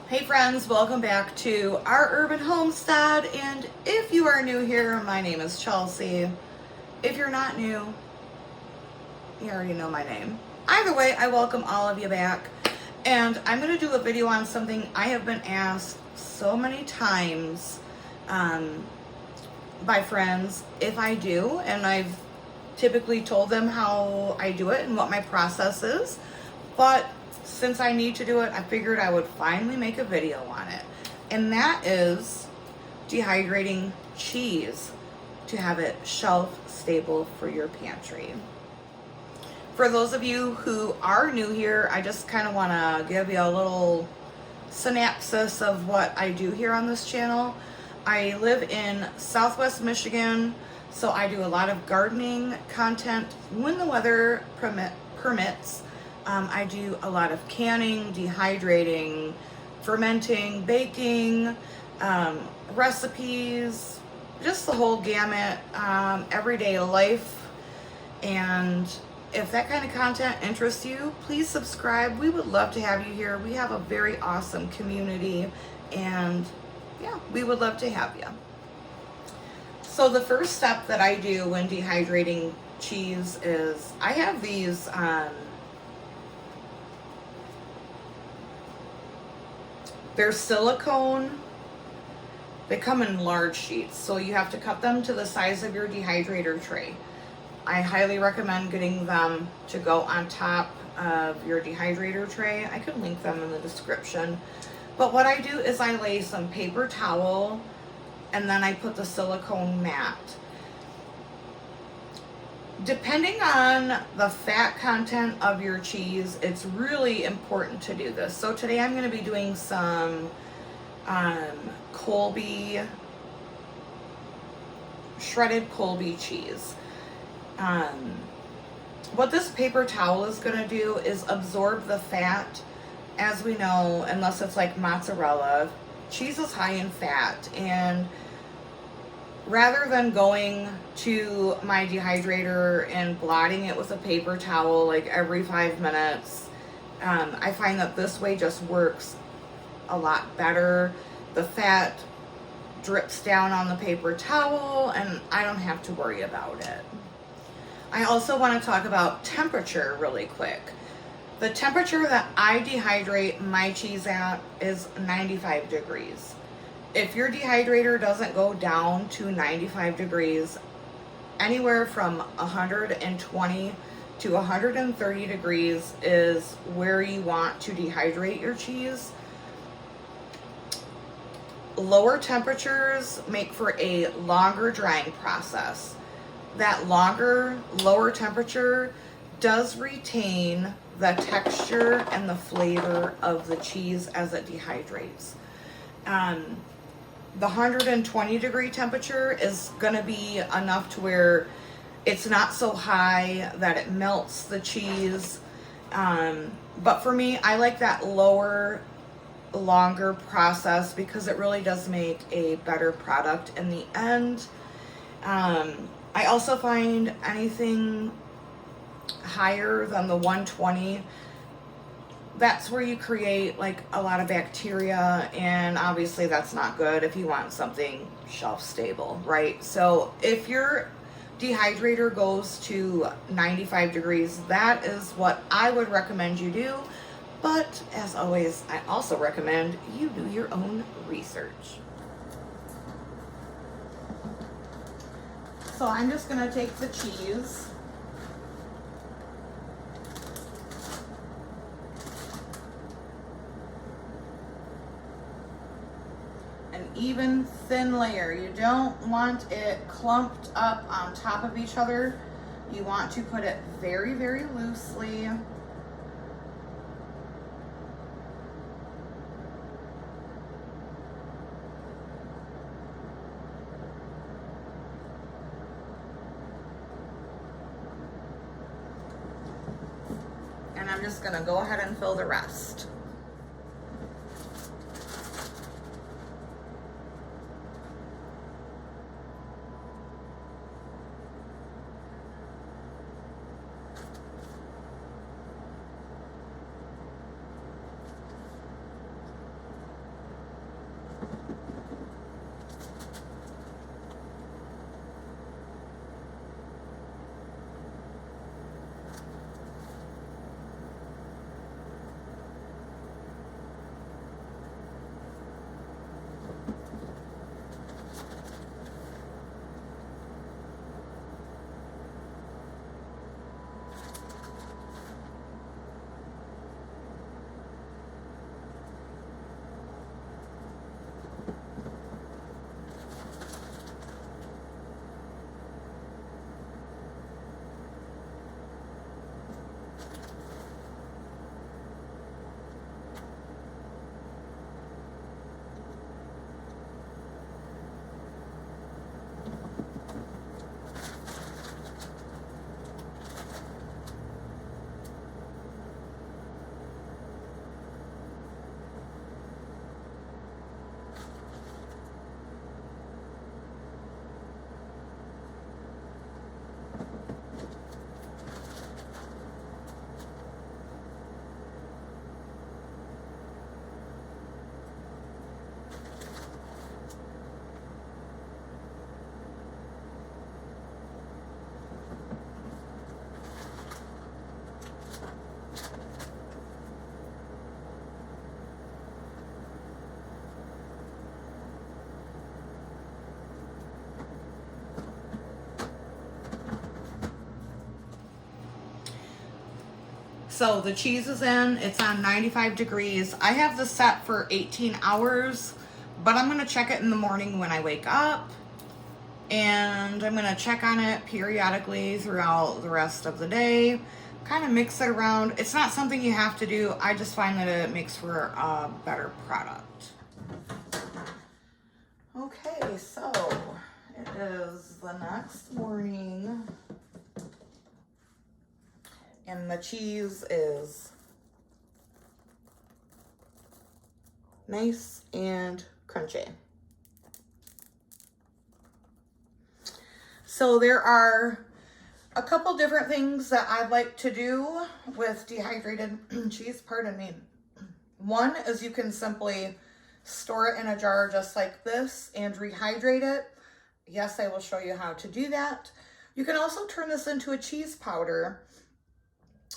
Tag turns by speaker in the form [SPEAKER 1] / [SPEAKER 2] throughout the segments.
[SPEAKER 1] Hey friends, welcome back to our urban homestead, and if you are new here, my name is Chelsea. If you're not new, you already know my name. Either way, I welcome all of you back, and I'm going to do a video on something I have been asked so many times by friends if I do, and I've typically told them how I do it and what my process is, but since I need to do it, I figured I would finally make a video on it. And that is dehydrating cheese to have it shelf stable for your pantry. For those of you who are new here, I just kind of want to give you a little synopsis of what I do here on this channel. I live in Southwest Michigan, so I do a lot of gardening content when the weather permits. I do a lot of canning, dehydrating, fermenting, baking, recipes, just the whole gamut, everyday life. And if that kind of content interests you, please subscribe. We would love to have you here. We have a very awesome community, and yeah, we would love to have you. So the first step that I do when dehydrating cheese is I have these they're silicone. They come in large sheets, so you have to cut them to the size of your dehydrator tray. I highly recommend getting them to go on top of your dehydrator tray. I could link them in the description. But what I do is I lay some paper towel and then I put the silicone mat. Depending on the fat content of your cheese, it's really important to do this. So today I'm going to be doing some shredded Colby cheese. What this paper towel is going to do is absorb the fat. As we know, unless it's like mozzarella, cheese is high in fat, and rather than going to my dehydrator and blotting it with a paper towel like every 5 minutes, I find that this way just works a lot better. The fat drips down on the paper towel and I don't have to worry about it. I also want to talk about temperature really quick. The temperature that I dehydrate my cheese at is 95 degrees. If your dehydrator doesn't go down to 95 degrees, anywhere from 120 to 130 degrees is where you want to dehydrate your cheese. Lower temperatures make for a longer drying process. That lower temperature does retain the texture and the flavor of the cheese as it dehydrates. The 120 degree temperature is going to be enough to where it's not so high that it melts the cheese. But for me, I like that longer process because it really does make a better product in the end. I also find anything higher than the 120, that's where you create like a lot of bacteria, and obviously that's not good if you want something shelf stable, right? So if your dehydrator goes to 95 degrees, that is what I would recommend you do. But as always, I also recommend you do your own research. So I'm just gonna take the cheese an even thin layer. You don't want it clumped up on top of each other. You want to put it very, very loosely. And I'm just gonna go ahead and fill the rest. So the cheese is in, it's on 95 degrees. I have this set for 18 hours, but I'm gonna check it in the morning when I wake up. And I'm gonna check on it periodically throughout the rest of the day. Kind of mix it around. It's not something you have to do. I just find that it makes for a better product. Okay, so it is the next morning. And the cheese is nice and crunchy. So there are a couple different things that I like to do with dehydrated cheese, pardon me. One is you can simply store it in a jar just like this and rehydrate it. Yes, I will show you how to do that. You can also turn this into a cheese powder.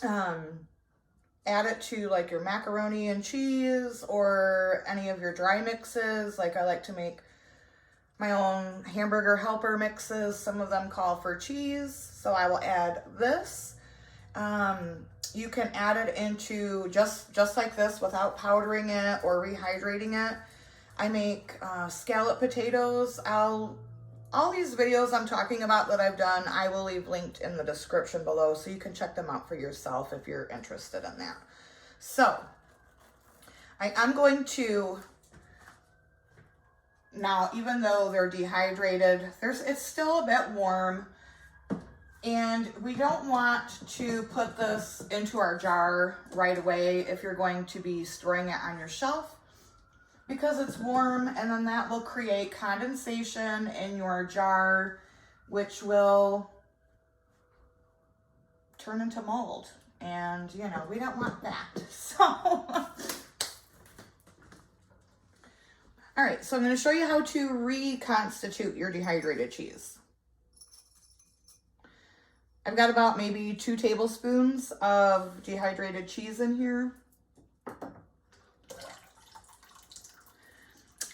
[SPEAKER 1] Add it to like your macaroni and cheese or any of your dry mixes. Like I like to make my own hamburger helper mixes. Some of them call for cheese, so I will add this. You can add it into just like this without powdering it or rehydrating it. I make scallop potatoes. All these videos I'm talking about that I've done, I will leave linked in the description below so you can check them out for yourself if you're interested in that. So, I'm going to, now even though they're dehydrated, it's still a bit warm, and we don't want to put this into our jar right away if you're going to be storing it on your shelf, because it's warm, and then that will create condensation in your jar, which will turn into mold. And, you know, we don't want that. So, all right, so I'm going to show you how to reconstitute your dehydrated cheese. I've got about maybe 2 tablespoons of dehydrated cheese in here.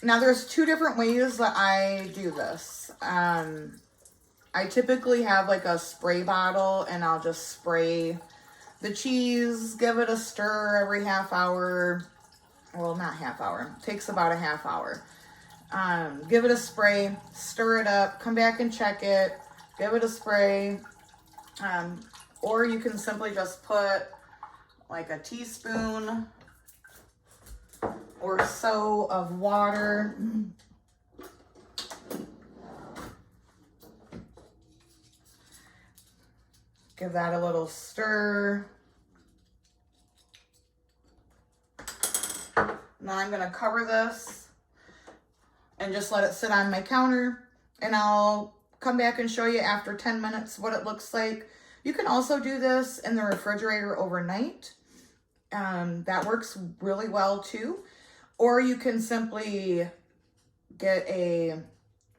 [SPEAKER 1] Now there's 2 different ways that I do this. I typically have like a spray bottle and I'll just spray the cheese, give it a stir every half hour. Well, not half hour, it takes about a half hour. Give it a spray, stir it up, come back and check it, give it a spray. Or you can simply just put like a teaspoon or so of water. Give that a little stir. Now I'm going to cover this and just let it sit on my counter, and I'll come back and show you after 10 minutes what it looks like. You can also do this in the refrigerator overnight. That works really well too. Or you can simply get a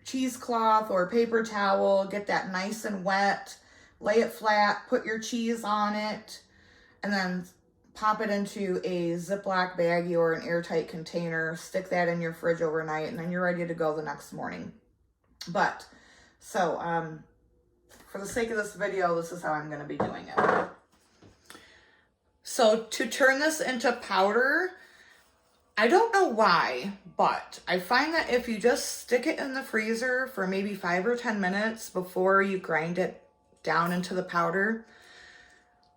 [SPEAKER 1] cheesecloth or paper towel, get that nice and wet, lay it flat, put your cheese on it, and then pop it into a Ziploc baggie or an airtight container, stick that in your fridge overnight, and then you're ready to go the next morning. But, so, for the sake of this video, this is how I'm going to be doing it. So, to turn this into powder, I don't know why, but I find that if you just stick it in the freezer for maybe 5 or 10 minutes before you grind it down into the powder,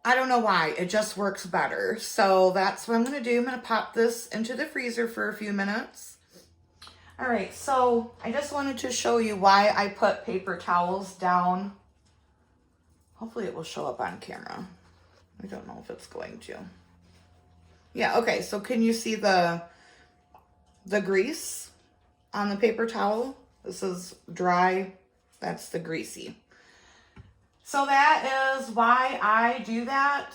[SPEAKER 1] I don't know why, it just works better. So that's what I'm going to do. I'm going to pop this into the freezer for a few minutes. All right, so I just wanted to show you why I put paper towels down. Hopefully it will show up on camera. I don't know if it's going to. Yeah, okay, so can you see the grease on the paper towel? This is dry, that's the greasy. So that is why I do that.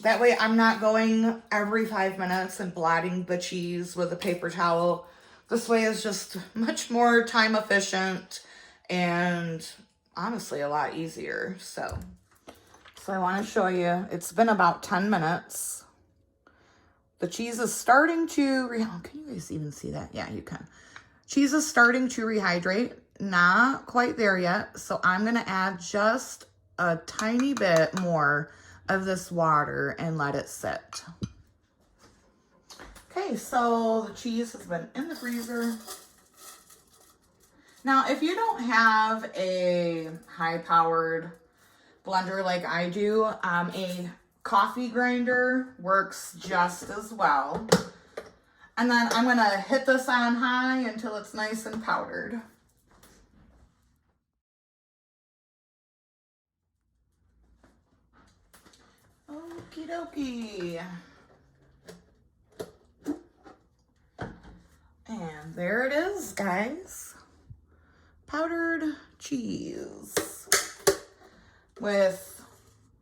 [SPEAKER 1] That way I'm not going every 5 minutes and blotting the cheese with a paper towel. This way is just much more time efficient and honestly a lot easier. So I want to show you, it's been about 10 minutes. The cheese is starting to, can you guys even see that? Yeah, you can. Cheese is starting to rehydrate. Not quite there yet. So I'm going to add just a tiny bit more of this water and let it sit. Okay, so the cheese has been in the freezer. Now, if you don't have a high-powered blender like I do, a coffee grinder works just as well. And then I'm going to hit this on high until it's nice and powdered. Okie dokie. And there it is, guys. Powdered cheese with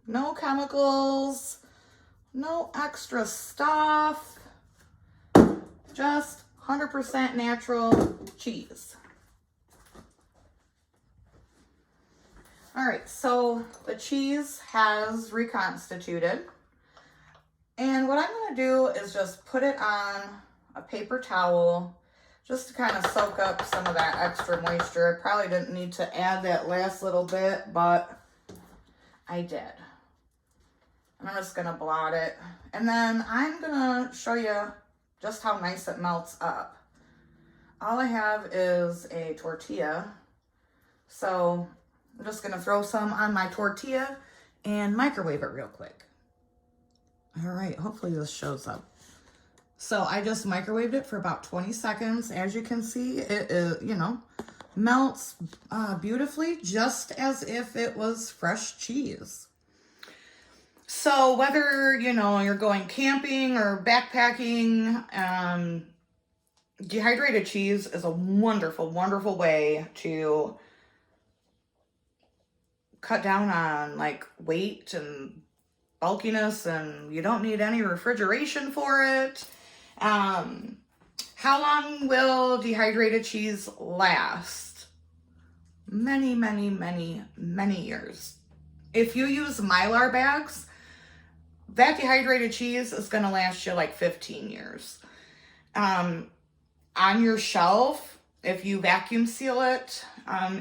[SPEAKER 1] no chemicals, no extra stuff, just 100% natural cheese. All right, so the cheese has reconstituted. And what I'm gonna do is just put it on a paper towel just to kind of soak up some of that extra moisture. I probably didn't need to add that last little bit, but I did. And I'm just gonna blot it. And then I'm gonna show you just how nice it melts up. All I have is a tortilla. So I'm just gonna throw some on my tortilla and microwave it real quick. All right, hopefully this shows up. So I just microwaved it for about 20 seconds. As you can see, it is, melts beautifully, just as if it was fresh cheese. So whether, you're going camping or backpacking, dehydrated cheese is a wonderful, wonderful way to cut down on like weight and bulkiness, and you don't need any refrigeration for it. How long will dehydrated cheese last? Many, many, many, many years. If you use Mylar bags, that dehydrated cheese is going to last you like 15 years. On your shelf, if you vacuum seal it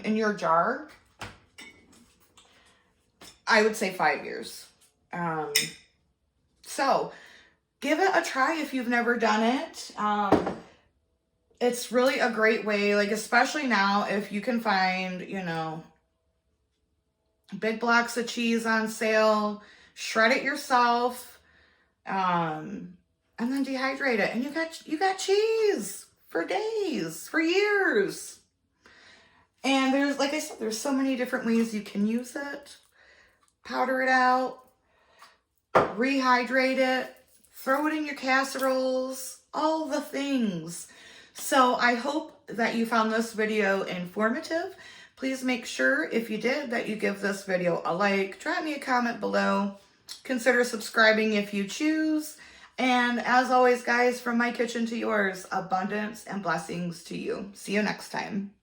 [SPEAKER 1] in your jar, I would say 5 years. So give it a try if you've never done it. It's really a great way, like especially now if you can find, big blocks of cheese on sale, shred it yourself, and then dehydrate it, and you got cheese for days, for years. And there's, like I said, there's so many different ways you can use it. Powder it out, rehydrate it, throw it in your casseroles, all the things. So I hope that you found this video informative. Please make sure, if you did, that you give this video a like, drop me a comment below, consider subscribing if you choose. And as always, guys, from my kitchen to yours, abundance and blessings to you. See you next time.